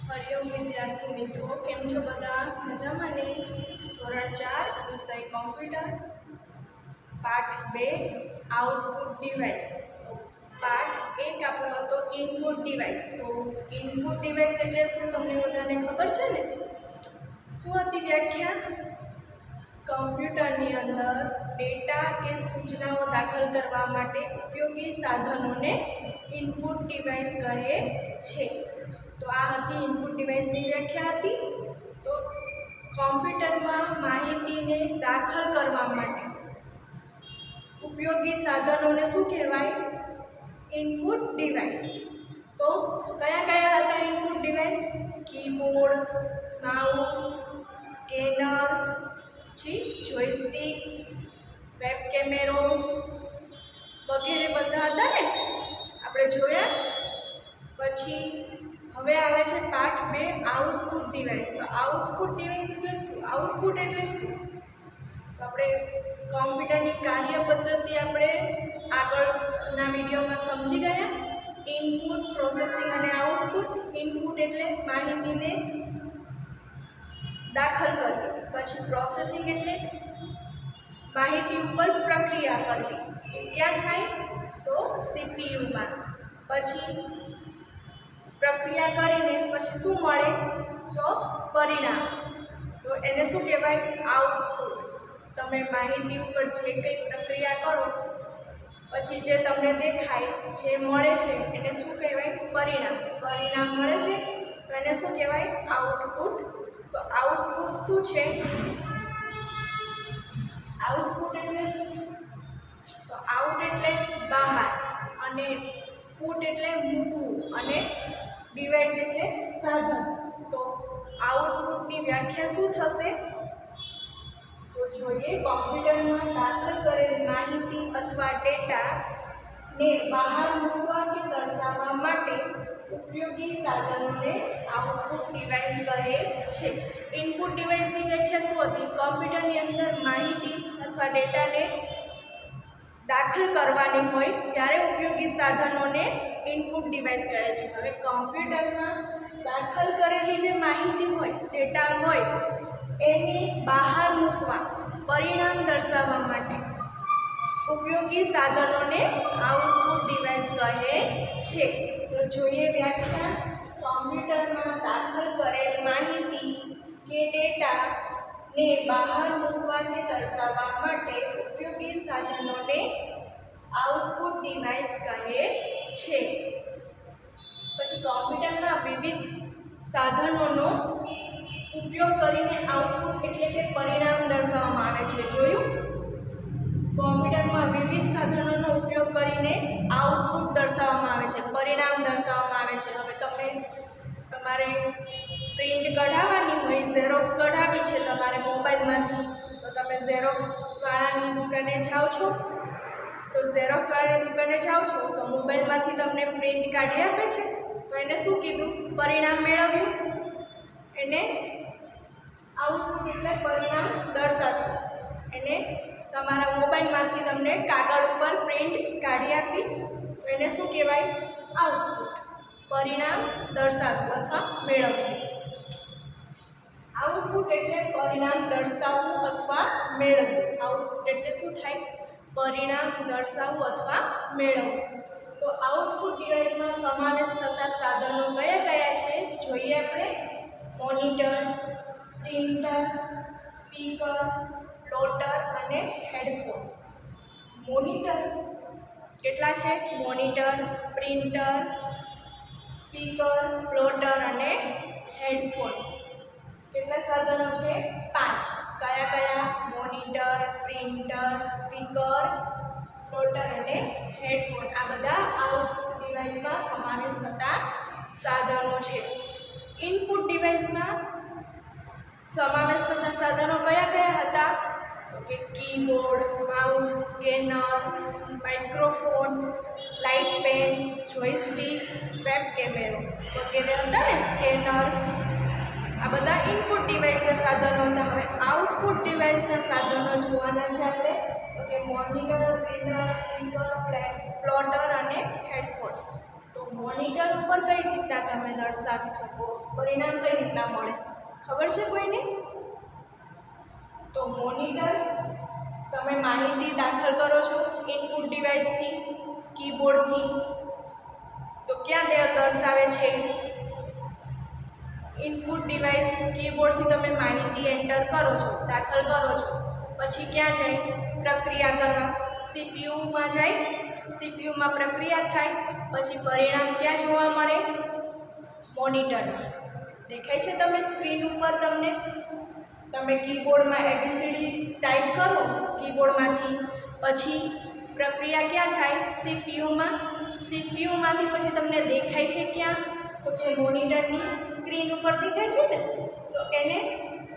હરિઓમ વિદ્યાર્થી મિત્રો, કેમ છો બધા? મજામાં ને? ધોરણ 4 વિષય કોમ્પ્યુટર, પાઠ 2 આઉટપુટ ડિવાઇસ. પાઠ 1 આપણો હતો ઇનપુટ ડિવાઇસ. તો ઇનપુટ ડિવાઇસ એટલે શું તમને બધાને ખબર છે ને? શું હતી વ્યાખ્યા? કમ્પ્યુટરની અંદર ડેટા કે સૂચનાઓ દાખલ કરવા માટે ઉપયોગી સાધનોને ઇનપુટ ડિવાઇસ કહે છે. તો આ હતી ઇનપુટ ડિવાઇસની વ્યાખ્યા હતી. તો કોમ્પ્યુટરમાં માહિતીને દાખલ કરવા માટે ઉપયોગી સાધનોને શું કહેવાય? Input device. તો કયા કયા હતા input device? Keyboard, mouse, scanner, જોયસ્ટિક, web કેમેરો વગેરે બધા હતા ને, આપણે જોયા. પછી હવે આવે છે પાઠ 2 આઉટપુટ ડિવાઇસ. તો આઉટપુટ ડિવાઇસ એટલે શું? આઉટપુટ એટલે શું? તો આપણે કોમ્પ્યુટરની કાર્ય પદ્ધતિ આપણે આગળના વિડીયોમાં સમજી ગયા. ઇનપુટ, પ્રોસેસિંગ અને આઉટપુટ. ઇનપુટ એટલે માહિતીને દાખલ કરવી. પછી પ્રોસેસિંગ એટલે માહિતી ઉપર પ્રક્રિયા કરવી. એ ક્યાં થાય? તો સીપીયુમાં. પછી પ્રક્રિયા કરીને પછી શું મળે? તો પરિણામ. તો એને શું કહેવાય? આઉટપુટ. તમે માહિતી ઉપર જે કંઈ પ્રક્રિયા કરો પછી જે તમને દેખાય, જે મળે છે એને શું કહેવાય? પરિણામ. પરિણામ મળે છે તો એને શું કહેવાય? આઉટપુટ. તો આઉટપુટ શું છે? આઉટપુટ એટલે શું? તો આઉટ એટલે બહાર, અને પુટ એટલે મૂકવું, અને ડિવાઇસ એટલે સાધન. તો આઉટપુટની વ્યાખ્યા શું થશે? તો જોઈએ. કોમ્પ્યુટરમાં દાખલ કરેલ માહિતી અથવા ડેટાને બહાર મૂકવા કે દર્શાવવા માટે ઉપયોગી સાધનોને આઉટપુટ ડિવાઇસ કહે છે. ઇનપુટ ડિવાઇસની વ્યાખ્યા શું હતી? કોમ્પ્યુટરની અંદર માહિતી અથવા ડેટાને દાખલ કરવાની હોય ત્યારે ઉપયોગી સાધનોને ઇનપુટ ડિવાઇસ કહે છે. હવે કોમ્પ્યુટરમાં દાખલ કરેલી જે માહિતી હોય, ડેટા હોય, એને બહાર મૂકવા, પરિણામ દર્શાવવા માટે ઉપયોગી સાધનોને આઉટપુટ ડિવાઇસ કહે છે. તો જોઈએ વ્યાખ્યા. કોમ્પ્યુટરમાં દાખલ કરેલ માહિતી કે ડેટાને બહાર મૂકવા કે દર્શાવવા માટે ઉપયોગી સાધનોને આઉટપુટ ડિવાઇસ કહે છે. પછી કોમ્પ્યુટરના વિવિધ સાધનોનો ઉપયોગ કરીને આઉટપુટ એટલે કે પરિણામ દર્શાવવામાં આવે છે. જોયું? કોમ્પ્યુટરમાં વિવિધ સાધનોનો ઉપયોગ કરીને આઉટપુટ દર્શાવવામાં આવે છે, પરિણામ દર્શાવવામાં આવે છે. હવે તમારે પ્રિન્ટ કઢાવવાની હોય, ઝેરોક્સ કઢાવી છે તમારે મોબાઈલમાંથી, તો તમે ઝેરોક્સવાળાની દુકાને જાઓ છો. તો ઝેરોક્સવાળાની દુકાને જાઓ છો તો મોબાઈલમાંથી તમને પ્રિન્ટ કાઢી આપે છે. તો એને શું કીધું? પરિણામ મેળવ્યું. એને આઉટપુટ એટલે પરિણામ દર્શાવ્યું. એને તમારા મોબાઈલમાંથી તમને કાગળ ઉપર પ્રિન્ટ કાઢી આપી, તો એને શું કહેવાય? આઉટપુટ. પરિણામ દર્શાવવું અથવા મેળવવું. આઉટપુટ એટલે પરિણામ દર્શાવવું અથવા મેળવવું. આઉટપુટ એટલે શું થાય? પરિણામ દર્શાવવું અથવા મેળવવું. તો આઉટપુટ ડિવાઇસમાં સમાવેશ થતા સાધનો કયા કયા છે? જોઈએ આપણે. મોનિટર, પ્રિન્ટર, સ્પીકર, પ્લોટર અને હેડફોન. મોનિટર કેટલા છે? મોનિટર, પ્રિન્ટર, સ્પીકર, પ્લોટર અને હેડફોન. કેટલા સાધનો છે? 5. કયા કયા? મોનિટર, પ્રિન્ટર, સ્પીકર, પ્લોટર અને હેડફોન. આ બધા આઉટપુટ ડિવાઇસમાં સમાવેશ થતા સાધનો છે. ઇનપુટ ડિવાઇસમાં સમાવેશ થતા સાધનો કયા કયા હતા? તો કે keyboard, mouse, scanner, microphone, light pen, joystick, web કેમેરો વગેરે હતા ને. સ્કેનર, આ બધા ઇનપુટ ડિવાઇસના સાધનો હતા. હવે આઉટપુટ ડિવાઇસના સાધનો જોવાના છે આપણે. તો કે મોનિટર, પ્રિન્ટર, સ્પીકર, પ્લોટર અને હેડફોન. તો મોનિટર ઉપર કઈ રીતના તમે દર્શાવી શકો? પરિણામ કઈ રીતના મળે ખબર છે કોઈને? તો મોનિટર તમે માહિતી દાખલ કરો છો ઇનપુટ ડિવાઇસથી, કીબોર્ડથી, તો ક્યાં તે દર્શાવે છે? ઇનપુટ ડિવાઇસ કીબોર્ડથી તમે માહિતી એન્ટર કરો છો, દાખલ કરો છો, પછી ક્યાં જાય? પ્રક્રિયા કરવા સીપીયુમાં જાય, સીપીયુમાં પ્રક્રિયા થાય, પછી પરિણામ ક્યાં જોવા મળે? મોનિટરમાં. દેખાય છે તમને સ્ક્રીન ઉપર? તમને તમે કીબોર્ડમાં એબીસીડી ટાઈપ કરો કીબોર્ડમાંથી, પછી પ્રક્રિયા ક્યાં થાય? સીપીયુમાં. સીપીયુમાંથી પછી તમને દેખાય છે ક્યાં? તો કે મોનિટરની સ્ક્રીન ઉપર દેખાય છે ને, તો એને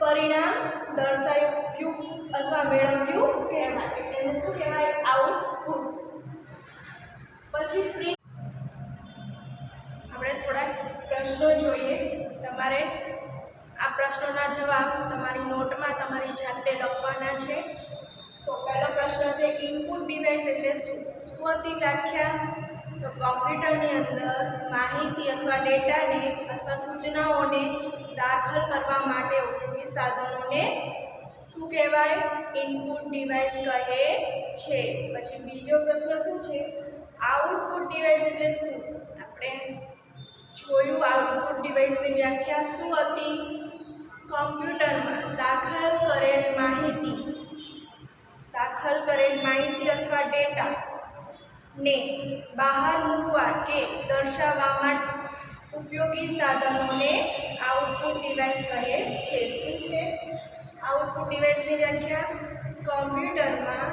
પરિણામ દર્શાવ્યું અથવા મેળવ્યું કહેવાય. એટલે એને શું કહેવાય? આઉટપુટ. પછી પ્રિન્ટ. આપણે થોડા પ્રશ્નો જોઈએ. તમારે આ પ્રશ્નોના જવાબ તમારી નોટમાં તમારી જાતે લખવાના છે. તો પહેલો પ્રશ્ન છે ઇનપુટ ડિવાઇસ એટલે શું? શું હતી વ્યાખ્યા? તો કોમ્પ્યુટરની અંદર માહિતી અથવા ડેટાને અથવા સૂચનાઓને દાખલ કરવા માટે ઉપયોગી સાધનોને શું કહેવાય? ઇનપુટ ડિવાઇસ કહે છે. પછી બીજો પ્રશ્ન શું છે? આઉટપુટ ડિવાઇસ એટલે શું? આપણે જોયું આઉટપુટ ડિવાઇસની વ્યાખ્યા શું હતી? કોમ્પ્યુટરમાં દાખલ કરેલ માહિતી અથવા ડેટા ને બહાર મૂકવા કે દર્શાવવા માટે ઉપયોગી સાધનોને આઉટપુટ ડિવાઇસ કહે છે. શું છે આઉટપુટ ડિવાઇસની વ્યાખ્યા? કોમ્પ્યુટરમાં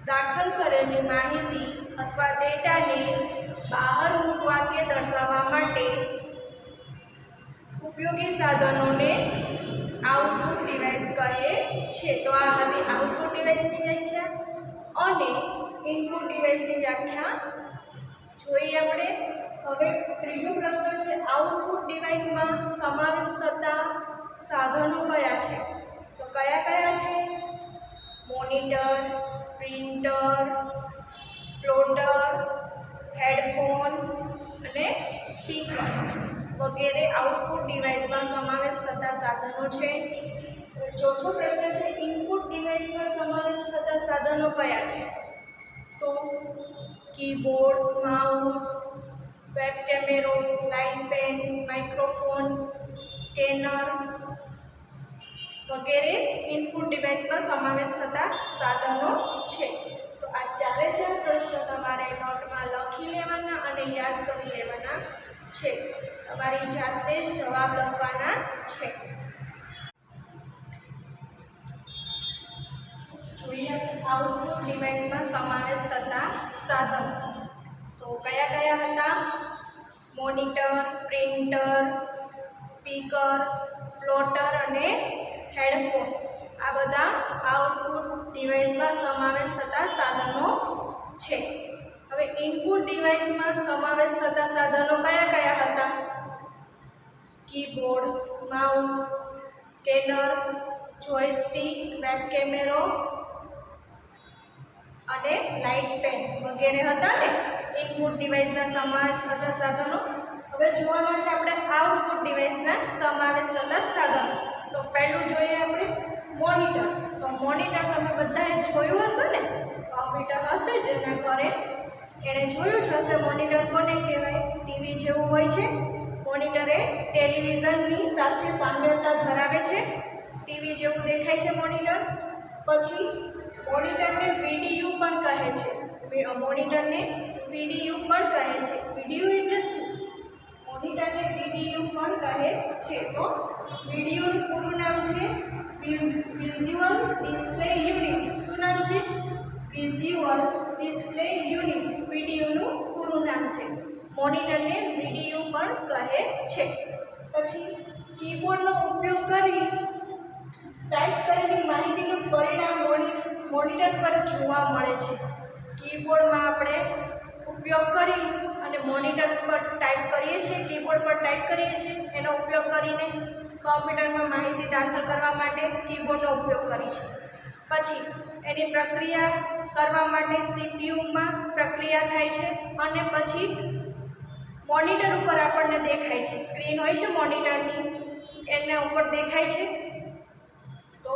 દાખલ કરેલી માહિતી અથવા ડેટાને બહાર મૂકવા કે દર્શાવવા માટે ઉપયોગી સાધનોને આઉટપુટ ડિવાઇસ કહે છે. તો આ હતી આઉટપુટ ડિવાઇસની વ્યાખ્યા. અને ઇનપુટ ડિવાઇસની વ્યાખ્યા જોઈએ આપણે. હવે ત્રીજો પ્રશ્ન છે આઉટપુટ ડિવાઇસમાં સમાવેશ થતા સાધનો કયા છે? તો કયા કયા છે? મોનિટર, પ્રિન્ટર, પ્લોટર, હેડફોન અને સ્પીકર વગેરે આઉટપુટ ડિવાઇસમાં સમાવેશ થતા સાધનો છે. ચોથો પ્રશ્ન છે ઇનપુટ ડિવાઇસમાં સમાવેશ થતા સાધનો કયા છે? તો કીબોર્ડ, માઉસ, વેબ કેમેરો, લાઇટ પેન, માઇક્રોફોન, સ્કેનર વગેરે ઇનપુટ ડિવાઇસમાં સમાવેશ થતા સાધનો છે. તો આ ચારે ચાર પ્રશ્નો તમારે નોટમાં લખી લેવાના અને યાદ કરી લેવાના છે. તમારી જાતે જ જવાબ લખવાના છે. જોઈએ આઉટપુટ ડિવાઇસમાં સમાવેશ થતા સાધનો. તો કયા કયા હતા? મોનિટર, પ્રિન્ટર, સ્પીકર, પ્લોટર અને હેડફોન. આ બધા આઉટપુટ ડિવાઇસમાં સમાવેશ થતા સાધનો છે. હવે ઇનપુટ ડિવાઇસમાં સમાવેશ થતા સાધનો કયા કયા હતા? કીબોર્ડ, માઉસ, સ્કેનર, જોયસ્ટિક, વેબ કેમેરો અને લાઇટ પેન વગેરે હતા ને ઇનપુટ ડિવાઇસના સમાવેશ થતા સાધનો. હવે જોવાના છે આપણે આઉટપુટ ડિવાઇસના સમાવેશ થતા સાધનો. તો પહેલું જોઈએ આપણે મોનિટર. તો મોનિટર તમે બધાએ જોયું હશે ને, કોમ્પ્યુટર હશે જેના ઘરે એણે જોયું જ હશે. મોનિટર કોને કહેવાય? ટીવી જેવું હોય છે. મોનિટર એ ટેલિવિઝનની સાથે સામ્યતા ધરાવે છે. ટીવી જેવું દેખાય છે મોનિટર. પછી મોનિટરને વીડીયુ પણ કહે છે. મોનિટરને વીડીયુ પણ કહે છે. વીડીયુ એટલે શું? મોનિટરને વીડીયુ પણ કહે છે. તો વીડીયુનું પૂરું નામ છે વિઝ્યુઅલ ડિસ્પ્લે યુનિટ. શું નામ છે? વિઝ્યુઅલ ડિસ્પ્લે યુનિટ વીડીયુનું પૂરું નામ છે. મોનિટરને વીડીયુ પણ કહે છે. પછી કીબોર્ડનો ઉપયોગ કરી ટાઈપ કરેલી માહિતીનું પરિણામ મોનિટર પર જોવા મળે છે. કીબોર્ડમાં આપણે ઉપયોગ કરી અને મોનિટર પર ટાઈપ કરીએ છીએ, કીબોર્ડ પર ટાઈપ કરીએ છીએ. એનો ઉપયોગ કરીને કોમ્પ્યુટરમાં માહિતી દાખલ કરવા માટે કીબોર્ડનો ઉપયોગ કરીએ છીએ. પછી એની પ્રક્રિયા કરવા માટે સીપીયુમાં પ્રક્રિયા થાય છે અને પછી મોનિટર ઉપર આપણને દેખાય છે. સ્ક્રીન હોય છે મોનિટરની એના ઉપર દેખાય છે. તો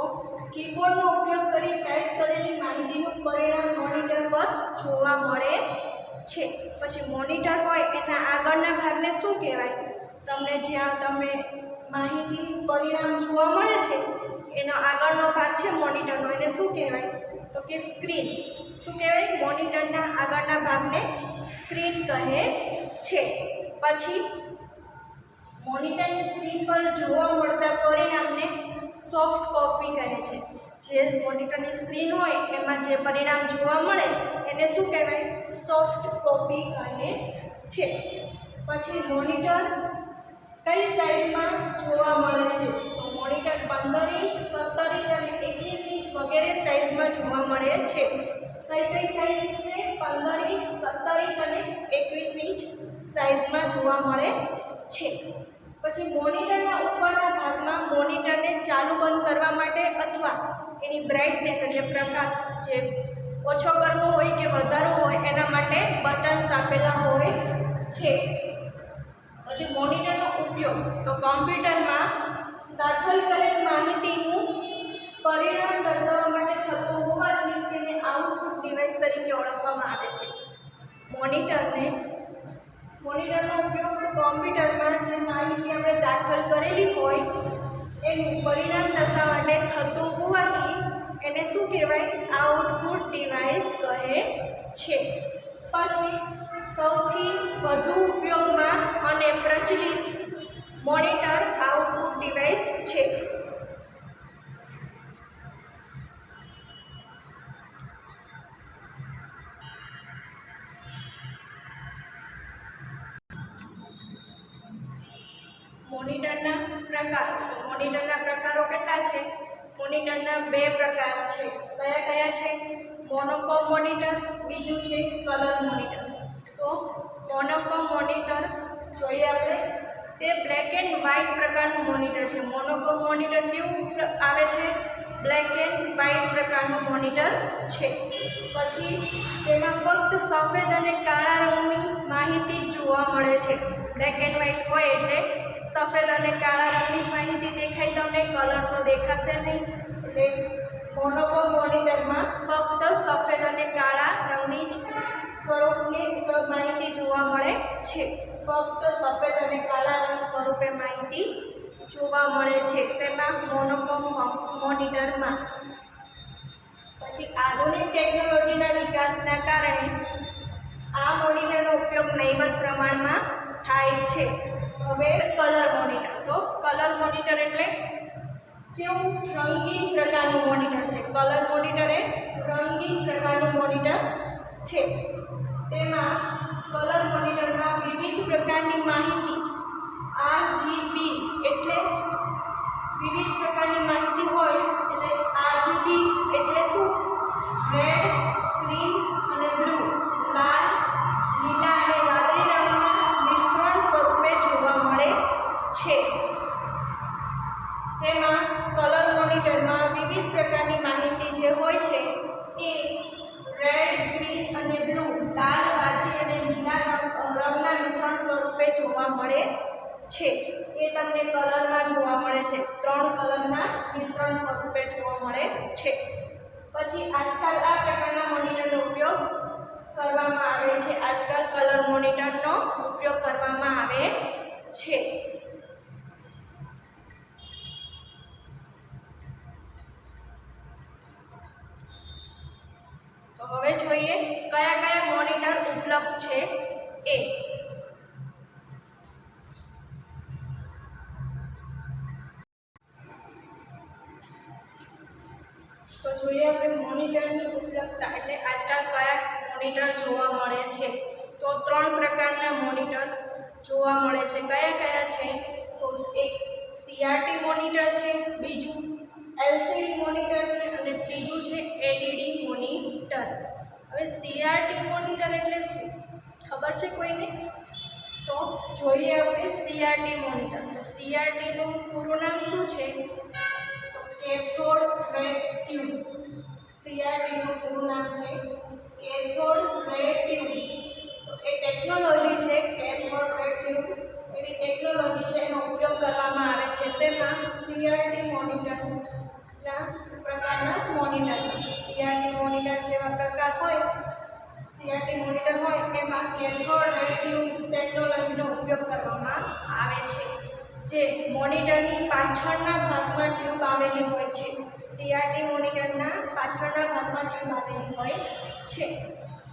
કીબોર્ડનો ઉપયોગ કરી ટાઈપ કરેલી માહિતીનું પરિણામ મોનિટર પર જોવા મળે છે. પછી મોનિટર હોય એના આગળના ભાગને શું કહેવાય? તમને જ્યાં તમે માહિતી પરિણામ જોવા મળે છે એનો આગળનો ભાગ છે મોનિટરનો, એને શું કહેવાય? તો કે સ્ક્રીન. શું કહેવાય? મોનિટરના આગળના ભાગને સ્ક્રીન કહે છે. પછી મોનિટરની સ્ક્રીન પર જોવા મળતા પરિણામને સોફ્ટ કોપી કહે છે. જે મોનિટરની સ્ક્રીન હોય એમાં જે પરિણામ જોવા મળે એને શું કહેવાય? સોફ્ટ કોપી કહે છે. પછી મોનિટર કઈ સાઇઝમાં જોવા મળે છે? તો મોનિટર 15 ઇંચ, 17 ઇંચ અને 21 ઇંચ વગેરે સાઇઝમાં જોવા મળે છે. કઈ સાઇઝ છે? 15 ઇંચ, 17 ઇંચ અને 21 ઇંચ સાઇઝમાં જોવા મળે છે. પછી મોનિટરના ઉપરના ભાગમાં મોનિટરને ચાલુ બંધ કરવા માટે અથવા એની બ્રાઇટનેસ એટલે પ્રકાશ જે ઓછો કરવો હોય કે વધારવો હોય એના માટે બટન્સ આપેલા હોય છે. પછી મોનિટરનો ઉપયોગ તો કોમ્પ્યુટરમાં દાખલ કરેલ માહિતીનું પરિણામ દર્શાવવા માટે થતો હોવાથી તેને આઉટપુટ ડિવાઇસ તરીકે ઓળખવામાં આવે છે. મોનિટરનો ઉપયોગ કોમ્પ્યુટરમાં જે માહિતી આપણે દાખલ કરેલી હોય એનું પરિણામ દર્શાવવા માટે થતું હોવાથી એને શું કહેવાય? આઉટપુટ ડિવાઇસ કહે છે. પછી સૌથી વધુ ઉપયોગમાં અને પ્રચલિત મોનિટર આઉટપુટ ડિવાઇસ છે. મોનિટરના પ્રકારો. તો મોનિટરના પ્રકારો કેટલા છે? મોનિટરના 2 પ્રકાર છે. કયા છે? મોનોકોમ મોનિટર, બીજું છે કલર મોનિટર. તો મોનોકોમ મોનિટર જોઈએ આપણે. તે બ્લેક એન્ડ વ્હાઇટ પ્રકારનું મોનિટર છે. મોનોકોમ મોનિટર કેવું આવે છે? બ્લેક એન્ડ વ્હાઇટ પ્રકારનું મોનિટર છે. પછી તેમાં ફક્ત સફેદ અને કાળા રંગની માહિતી જોવા મળે છે. બ્લેક એન્ડ વ્હાઇટ હોય એટલે સફેદ અને કાળા રંગની જ માહિતી દેખાય તમને, કલર તો દેખાશે નહીં. એટલે મોનોકોમ મોનિટરમાં ફક્ત સફેદ અને કાળા રંગની જ સ્વરૂપની માહિતી જોવા મળે છે. ફક્ત સફેદ અને કાળા રંગ સ્વરૂપે માહિતી જોવા મળે છે. તેમાં મોનોકોમ મોનિટરમાં. પછી આધુનિક ટેકનોલોજીના વિકાસના કારણે આ મોનિટરનો ઉપયોગ નહીવત પ્રમાણમાં થાય છે. હવે કલર મોનિટર. તો કલર મોનિટર એટલે કેવું? રંગીન પ્રકારનું મોનિટર છે. કલર મોનિટર એ રંગીન પ્રકારનું મોનિટર છે. તેમાં કલર મોનિટરમાં વિવિધ પ્રકારની માહિતી RGB એટલે વિવિધ પ્રકારની માહિતી હોય એટલે RGB એટલે શું? રેડ, ગ્રીન અને બ્લુ, લાલ, લીલા અને વાદળી રંગના મિશ્રણ સ્વરૂપે જોવા મળે છે. તેમાં કલર મોનિટરમાં વિવિધ પ્રકારની માહિતી જે હોય છે એ રેડ, ગ્રીન અને બ્લુ, લાલ, વાદળી અને લીલા રંગના મિશ્રણ સ્વરૂપે જોવા મળે છે. એ તમને કલરમાં જોવા મળે છે. 3 કલરના મિશ્રણ સ્વરૂપે જોવા મળે છે. પછી આજકાલ આ પ્રકારના મોનિટરનો ઉપયોગ કરવામાં આવે છે. આજકાલ કલર મોનિટરનો ઉપયોગ કરવામાં આવે છે. તો હવે જોઈએ કયા મોનિટર ઉપલબ્ધ છે એ. તો જોઈએ આપણે મોનિટરની ઉપલબ્ધતા એટલે આજકાલ કયા મોનિટર જોવા મળે છે. તો 3 પ્રકારના મોનિટર જોવા મળે છે. કયા છે? તો એક CRT મોનિટર છે, બીજું LCD મોનિટર છે અને ત્રીજું છે LED મોનિટર. હવે CRT મોનિટર એટલે શું? ખબર છે કોઈને? તો જોઈએ આપણે CRT મોનિટર. તો CRT નું પૂરું નામ શું છે? કેથોડ રે ટ્યુબ. CRT નું પૂરું નામ છે કેથોડ રે ટ્યુબ. તો એ ટેકનોલોજી છે કેથોડ રે ટ્યુબ એવી ટેકનોલોજી છે એનો તેમાં CRT મોનિટરના પ્રકારના મોનિટર CRT મોનિટર જેવા પ્રકાર હોય CRT મોનિટર હોય એમાં કેથોડ રે ટ્યુબ ટેકનોલોજીનો ઉપયોગ કરવામાં આવે છે જે મોનિટરની પાછળના ભાગમાં ટ્યુબ આવેલી હોય છે CRT મોનિટરના પાછળના ભાગમાં ટ્યુબ આવેલી હોય છે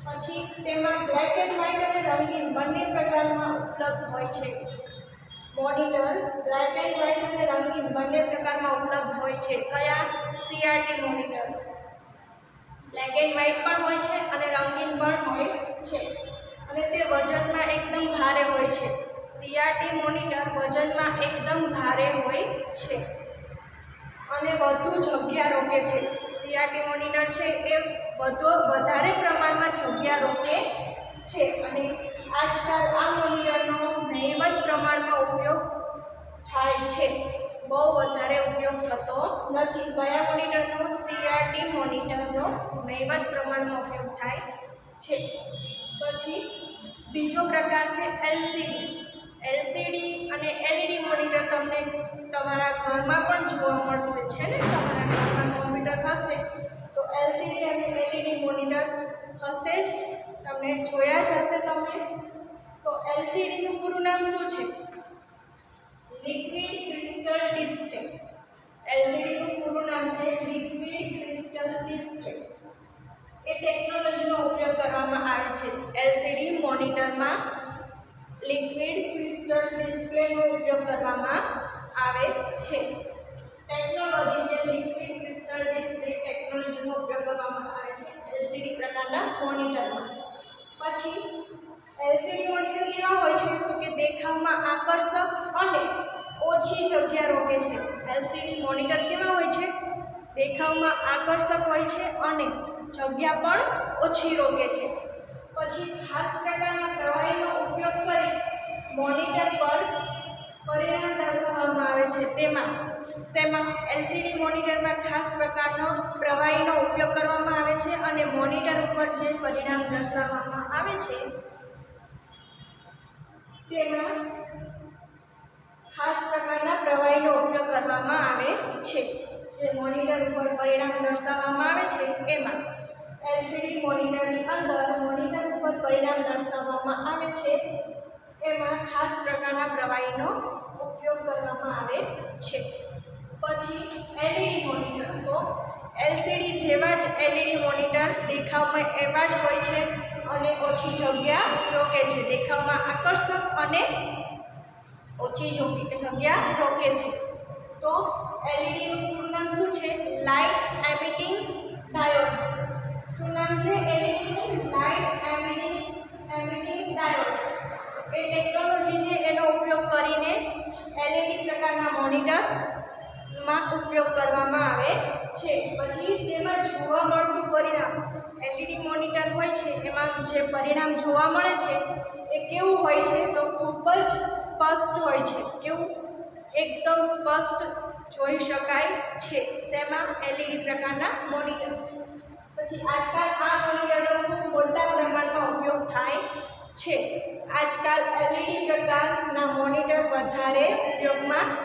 પછી તેમાં બ્લેક એન્ડ વ્હાઇટ અને રંગીન બંને પ્રકારમાં ઉપલબ્ધ હોય છે મોનિટર બ્લેક એન્ડ વ્હાઇટ અને રંગીન બંને પ્રકારમાં ઉપલબ્ધ હોય છે કયા CRT monitor black and white પણ હોય છે અને રંગીન પણ હોય છે અને તે વજનમાં એકદમ ભારે હોય છે CRT મોનિટર વજનમાં એકદમ ભારે હોય છે અને વધુ જગ્યા રોકે છે CRT મોનિટર છે એ વધારે પ્રમાણમાં જગ્યા રોકે છે અને આજકાલ આ મોનિટરનો નહીવત પ્રમાણમાં ઉપયોગ થાય છે બહુ વધારે ઉપયોગ થતો નથી કયા મોનિટરનો CRT મોનિટરનો નહીવત પ્રમાણમાં ઉપયોગ થાય છે પછી બીજો પ્રકાર છે LCD અને LED મોનિટર તમને તમારા ઘરમાં પણ જોવા મળશે છે ને તમારા ઘરમાં કોમ્પ્યુટર હશે તો LCD અને LED મોનિટર હશે જ તમને જોયા જ હશે તમે તો LCD નું પૂરું નામ શું છે લિક્વિડ ક્રિસ્ટલ ડિસ્પ્લે LCD નું પૂરું નામ છે લિક્વિડ ક્રિસ્ટલ ડિસ્પ્લે એ ટેકનોલોજીનો ઉપયોગ કરવામાં આવે છે LCD મોનિટરમાં લિક્વિડ ક્રિસ્ટલ ડિસ્પ્લેનો ઉપયોગ કરવામાં આવે છે ટેકનોલોજી છે લિક્વિડ ક્રિસ્ટલ ડિસ્પ્લે ટેકનોલોજીનો ઉપયોગ કરવામાં આવે છે LCD પ્રકારના મોનિટરમાં પછી LCD મોનિટર કેવા હોય છે તો કે દેખાવમાં આકર્ષક અને ઓછી જગ્યા રોકે છે LCD મોનિટર કેવા હોય છે દેખાવમાં આકર્ષક હોય છે અને જગ્યા પણ ઓછી રોકે છે પછી ખાસ પ્રકારના પ્રવાહીનો ઉપયોગ કરી મોનિટર પર પરિણામ દર્શાવવામાં આવે છે તેમાં LCD મોનિટરમાં ખાસ પ્રકારનો પ્રવાહીનો ઉપયોગ કરવામાં આવે છે અને મોનિટર ઉપર જે પરિણામ દર્શાવવામાં આવે છે તેમાં ખાસ પ્રકારના પ્રવાહીનો ઉપયોગ કરવામાં આવે છે જે મોનિટર ઉપર પરિણામ દર્શાવવામાં આવે છે એમાં LCD મોનિટરની અંદર મોનિટર ઉપર પરિણામ દર્શાવવામાં આવે છે એમાં ખાસ પ્રકારના પ્રવાહીનો ઉપયોગ કરવામાં આવે છે પછી LED મોનિટર તો LCD જેવા જ LED મોનિટર દેખાવમાં એવા જ હોય છે અને ઓછી જગ્યા રોકે છે દેખાવમાં આકર્ષક અને ઓછી જગ્યા રોકે છે તો LED નું પૂરું નામ શું છે લાઇટ એમિટિંગ ડાયોડ્સ શું નામ છે LED નું લાઇટ એમિટિંગ ડાયોડ્સ એ ટેકનોલોજી છે એનો ઉપયોગ કરીને LED પ્રકારના મોનિટરમાં ઉપયોગ કરવામાં આવે છે પછી તેમાં જોવા મળતું પરિણામ LED મોનિટર હોય છે એમાં જે પરિણામ જોવા મળે છે એ કેવું હોય છે તો ખૂબ જ સ્પષ્ટ હોય છે કેવું એકદમ સ્પષ્ટ જોઈ શકાય છે તેમાં LED પ્રકારના મોનિટર પછી આજકાલ આ મોનિટરનો ખૂબ મોટા પ્રમાણમાં ઉપયોગ થાય છે આજકાલ LED પ્રકારના મોનિટર વધારે ઉપયોગમાં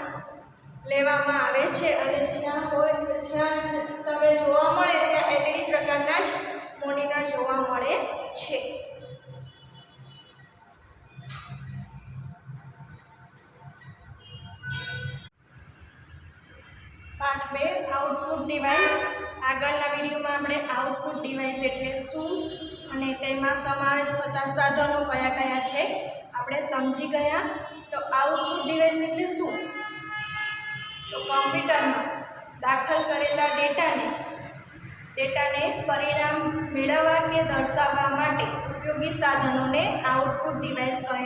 લેવામાં આવે છે અને જ્યાં તમે જોવા મળે ત્યાં LED પ્રકારના જ મોનિટર જોવા મળે છે પાઠ 2 આઉટપુટ ડિવાઇસ આગળના વિડીયોમાં આપણે આઉટપુટ ડિવાઇસ એટલે શું અને તેમાં સમાવેશ થતા સાધનો કયા કયા છે આપણે સમજી ગયા તો આઉટપુટ ડિવાઇસ એટલે શું તો કમ્પ્યુટરમાં દાખલ કરેલા ડેટાને પરિણામ મેળવવા કે દર્શાવવા માટે ઉપયોગી સાધનોને આઉટપુટ ડિવાઇસ કહે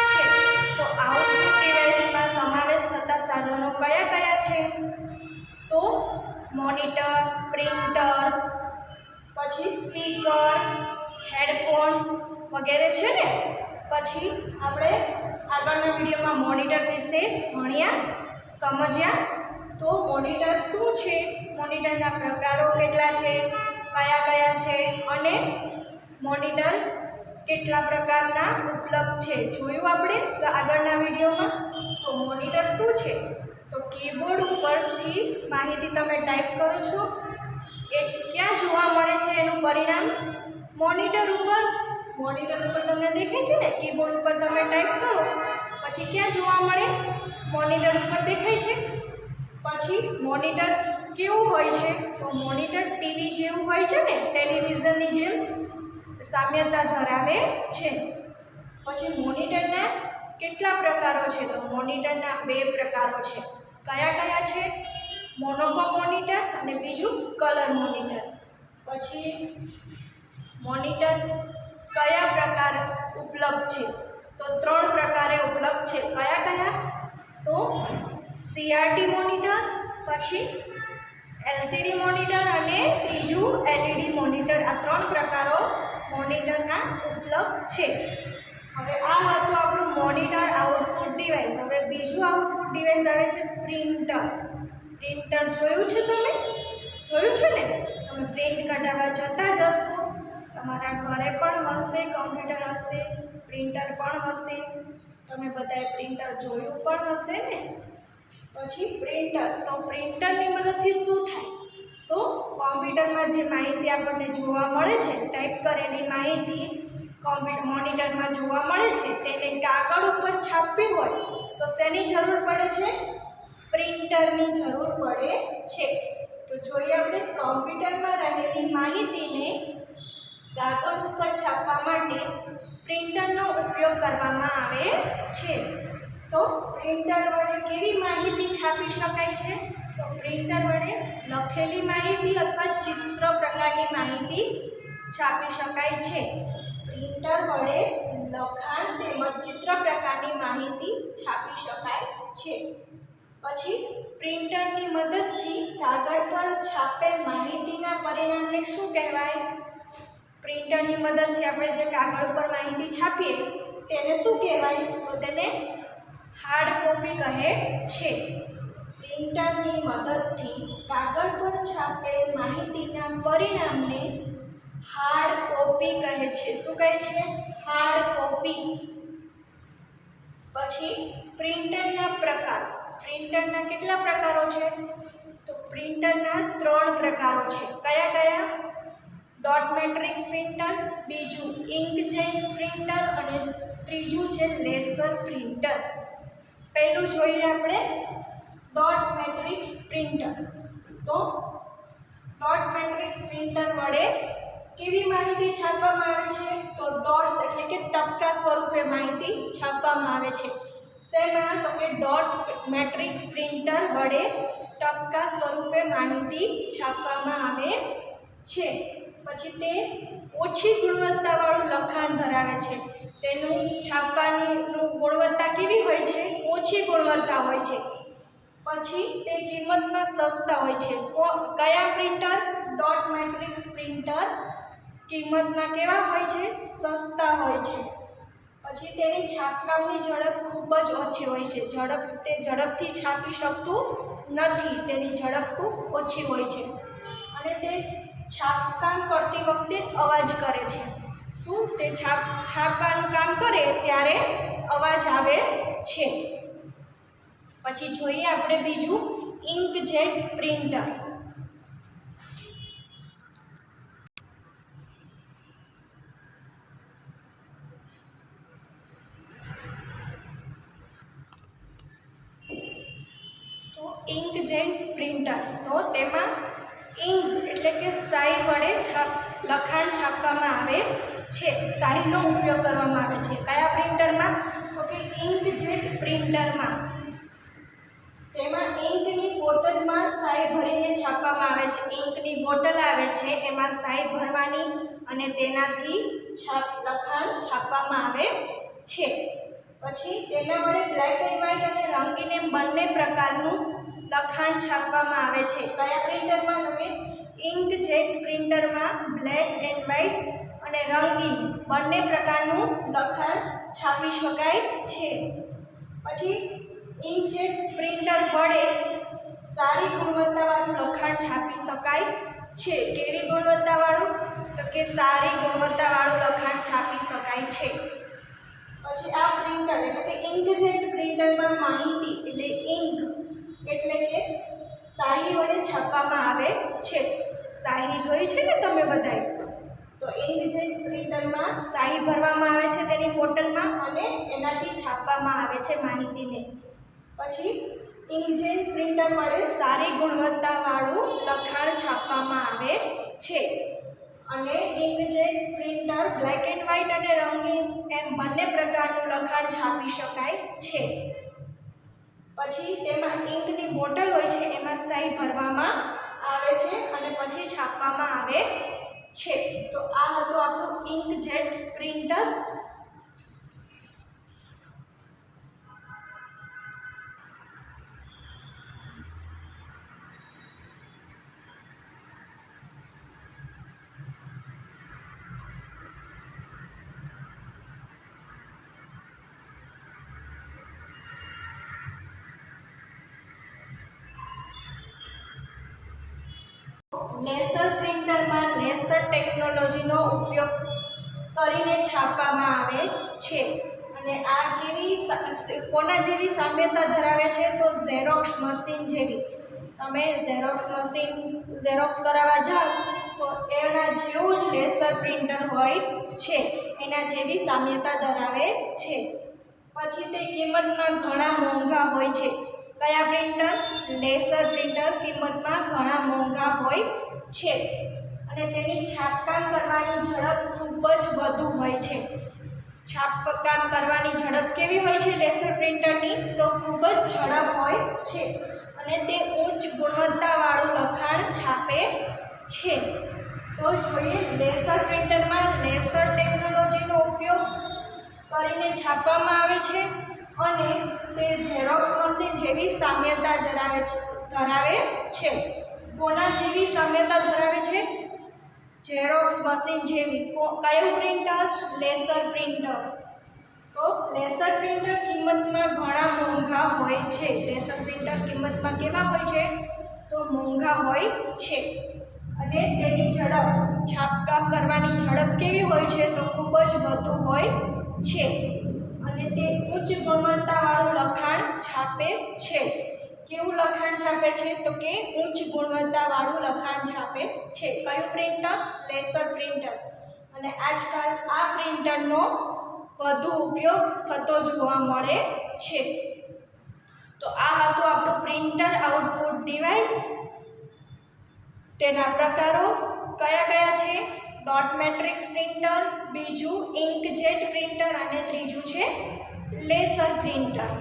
છે તો આઉટપુટ ડિવાઇસમાં સમાવેશ થતા સાધનો કયા કયા છે તો મોનિટર પ્રિન્ટર પછી સ્પીકર હેડફોન વગેરે છે ને પછી આપણે આગળના વિડીયોમાં મોનિટર વિશે સમજ્યા તો મોનિટર શું છે મોનિટરના પ્રકારો કેટલા છે કયા છે અને મોનિટર કેટલા પ્રકારના ઉપલબ્ધ છે જોયું આપણે તો આગળના વિડીયોમાં તો મોનિટર શું છે તો માહિતી તમે ટાઈપ કરો છો એ ક્યાં જોવા મળે છે એનું પરિણામ? મોનિટર ઉપર. મોનિટર ઉપર તમને દેખાય છે ને, કીબોર્ડ ઉપર તમે ટાઈપ કરો પછી ક્યાં જોવા મળે? મોનિટર ઉપર દેખાય છે. પછી મોનિટર કેવું હોય છે? તો મોનિટર ટીવી જેવું હોય છે ને, ટેલિવિઝનની જેમ સામ્યતા ધરાવે છે. પછી મોનિટરના કેટલા પ્રકારો છે? તો મોનિટરના 2 પ્રકારો છે. કયા કયા છે? મોનોક્રોમ મોનિટર અને બીજું કલર મોનિટર. પછી મોનિટર કયા પ્રકાર ઉપલબ્ધ છે? તો 3 પ્રકારે ઉપલબ્ધ છે. કયા કયા? તો CRT મોનિટર, પછી LCD મોનિટર અને ત્રીજું LED મોનિટર. આ 3 પ્રકારો મોનિટરના ઉપલબ્ધ છે. હવે આ હતું આપણું મોનિટર આઉટપુટ ડિવાઇસ. હવે બીજું આઉટપુટ ડિવાઇસ આવે છે પ્રિન્ટર. પ્રિન્ટર જોયું છે તમે? જોયું છે ને? તમે પ્રિન્ટ કઢાવવા જતા જ હશો. તમારા ઘરે પણ હશે, કમ્પ્યુટર હશે, પ્રિન્ટર પણ હશે. તમે બધાએ પ્રિન્ટર જોયું પણ હશે ને? પછી પ્રિન્ટર, તો પ્રિન્ટરની મદદથી શું થાય? તો કોમ્પ્યુટરમાં જે માહિતી આપણને જોવા મળે છે, ટાઈપ કરેલી માહિતી મોનિટરમાં જોવા મળે છે, તેને કાગળ ઉપર છાપવી હોય તો શેની જરૂર પડે છે? પ્રિન્ટરની જરૂર પડે છે. તો જોઈએ આપણે કોમ્પ્યુટરમાં રહેલી માહિતીને કાગળ ઉપર છાપવા માટે પ્રિન્ટરનો ઉપયોગ કરવામાં આવે છે. તો પ્રિન્ટર વડે કેવી માહિતી છાપી શકાય છે? તો પ્રિન્ટર વડે લખેલી માહિતી અથવા ચિત્ર પ્રકારની માહિતી છાપી શકાય છે. પ્રિન્ટર વડે લખાણ તેમજ ચિત્ર પ્રકારની માહિતી છાપી શકાય છે. પછી પ્રિન્ટરની મદદથી કાગળ પર છાપેલ માહિતીના પરિણામને શું કહેવાય? પ્રિન્ટરની મદદથી આપણે જે કાગળ પર માહિતી છાપીએ તેને શું કહેવાય? તો તેને હાર્ડ કોપી કહે છે. પ્રિન્ટરની મદદથી કાગળ પર છાપેલ માહિતીના પરિણામને હાર્ડ કોપી કહે છે. શું કહે છે? Hard copy. પછી પ્રિન્ટરના પ્રકાર. પ્રિન્ટરના કેટલા પ્રકારો છે? તો પ્રિન્ટરના 3 પ્રકારો છે. કયા કયા? ડોટ મેટ્રિક્સ પ્રિન્ટર, બીજું ઇન્કજેટ પ્રિન્ટર અને ત્રીજું છે લેસર પ્રિન્ટર. પહેલું જોઈએ આપણે ડોટ મેટ્રિક્સ પ્રિન્ટર. તો ડોટ મેટ્રિક્સ પ્રિન્ટર વડે કેવી માહિતી છાપવામાં આવે છે? તો ડોટ્સ એટલે કે ટપકા સ્વરૂપે માહિતી છાપવામાં આવે છે. શેમાં? તો કે ડોટ મેટ્રિક્સ પ્રિન્ટર વડે ટપકા સ્વરૂપે માહિતી છાપવામાં આવે છે. પછી તે ઓછી ગુણવત્તાવાળું લખાણ ધરાવે છે. તેનું છાપવાની ગુણવત્તા કેવી હોય છે? ઓછી ગુણવત્તા હોય છે. પછી તે કિંમતમાં સસ્તા હોય છે. કયા પ્રિન્ટર? ડોટ મેટ્રિક્સ પ્રિન્ટર કિંમતમાં કેવા હોય છે? સસ્તા હોય છે. પછી તેની છાપકામની ઝડપ ખૂબ જ ઓછી હોય છે. તે ઝડપથી છાપી શકતું નથી. તેની ઝડપ ખૂબ ઓછી હોય છે અને તે છાપકામ કરતી વખતે અવાજ કરે છે. શું? તે છાપવાનું કામ કરે ત્યારે અવાજ આવે છે. પછી જોઈએ આપણે બીજું ઇન્કજેટ પ્રિન્ટર. તો ઇન્કજેટ પ્રિન્ટર, તો તેમાં ઇન્ક એટલે કે શાઈ વડે લખાણ છાપવામાં આવે છે. શાહીનો ઉપયોગ કરવામાં આવે છે. કયા પ્રિન્ટરમાં? તો કે ઇન્કજેટ પ્રિન્ટરમાં. તેમાં ઇન્કની બોટલમાં શાઈ ભરીને છાપવામાં આવે છે. ઇન્કની બોટલ આવે છે, એમાં શાઈ ભરવાની અને તેનાથી લખાણ છાપવામાં આવે છે. પછી તેના વડે બ્લેક એન્ડ વ્હાઇટ અને રંગીન એમ બંને પ્રકારનું લખાણ છાપવામાં આવે છે. કયા પ્રિન્ટરમાં? તો કે ઇન્કજેટ પ્રિન્ટરમાં બ્લેક એન્ડ વ્હાઇટ અને રંગીન બંને પ્રકારનું લખાણ છાપી શકાય છે. પછી ઇન્કજેટ પ્રિન્ટર વડે સારી ગુણવત્તાવાળું લખાણ છાપી શકાય છે. કેવી ગુણવત્તાવાળું? તો કે સારી ગુણવત્તાવાળું લખાણ છાપી શકાય છે. પછી આ પ્રિન્ટર એટલે કે ઇન્કજેટ પ્રિન્ટરમાં માહિતી એટલે ઇન્ક એટલે કે શાહી વડે છાપવામાં આવે છે. શાહી જોઈ છે ને તમે બધાએ? તો ઇંકજેટ પ્રિન્ટરમાં શાહી ભરવામાં આવે છે તેની બોટલમાં અને એનાથી છાપવામાં આવે છે માહિતીને. પછી ઇંકજેટ પ્રિન્ટર વડે સારી ગુણવત્તાવાળું લખાણ છાપવામાં આવે છે. અને inkjet printer black and white અને રંગીન એમ બંને પ્રકારનું લખાણ છાપી શકાય છે. પછી તેમાં ઇંકની બોટલ હોય છે, એમાં શાહી ભરવામાં આવે છે અને પછી છાપવામાં આવે છે. તો આ હતું આપણું ઇંકજેટ પ્રિન્ટર. લેસર પ્રિન્ટરમાં લેસર ટેકનોલોજીનો ઉપયોગ કરીને છાપવામાં આવે છે. અને આ કોના જેવી સામ્યતા ધરાવે છે? તો ઝેરોક્સ મશીન જેવી. તમે ઝેરોક્સ કરાવવા જાઓ તો એના જેવું જ લેસર પ્રિન્ટર હોય છે, એના જેવી સામ્યતા ધરાવે છે. પછી તે કિંમતમાં ઘણા મોંઘા હોય છે. કયા પ્રિન્ટર? લેસર પ્રિન્ટર કિંમતમાં ઘણા મોંઘા હોય છે અને તેની છાપકામ કરવાની ઝડપ ખૂબ જ વધુ હોય છે. છાપકામ કરવાની ઝડપ કેવી હોય છે લેસર પ્રિન્ટરની? તો ખૂબ જ ઝડપ હોય છે અને તે ઉચ્ચ ગુણવત્તાવાળું લખાણ છાપે છે. તો જોઈએ, લેસર પ્રિન્ટરમાં લેસર ટેકનોલોજીનો ઉપયોગ કરીને છાપવામાં આવે છે અને તે ઝેરોક્સ મશીન જેવી સામ્યતા ધરાવે છે. કોના જેવી સામ્યતા ધરાવે છે? ઝેરોક્સ મશીન જેવી. કયું પ્રિન્ટર? Laser printer. તો લેસર પ્રિન્ટર કિંમતમાં ઘણા મોંઘા હોય છે. લેસર પ્રિન્ટર કિંમતમાં કેવા હોય છે? તો મોંઘા હોય છે અને તેની ઝડપ, છાપકામ કરવાની ઝડપ કેવી હોય છે? તો ખૂબ જ વધુ હોય છે અને તે ઉચ્ચ ગુણવત્તાવાળું લખાણ છાપે છે. કેવું લખાણ છાપે છે? તો કે ઉચ્ચ ગુણવત્તાવાળું લખાણ છાપે છે. કયું પ્રિન્ટર? Laser printer. અને આજકાલ આ પ્રિન્ટરનો વધુ ઉપયોગ થતો જોવા મળે છે. તો આ હતું આપણું પ્રિન્ટર આઉટપુટ ડિવાઇસ. તેના પ્રકારો કયા કયા છે? ડોટ મેટ્રિક્સ પ્રિન્ટર, બીજું ઇંકજેટ પ્રિન્ટર અને ત્રીજું છે લેસર પ્રિન્ટર.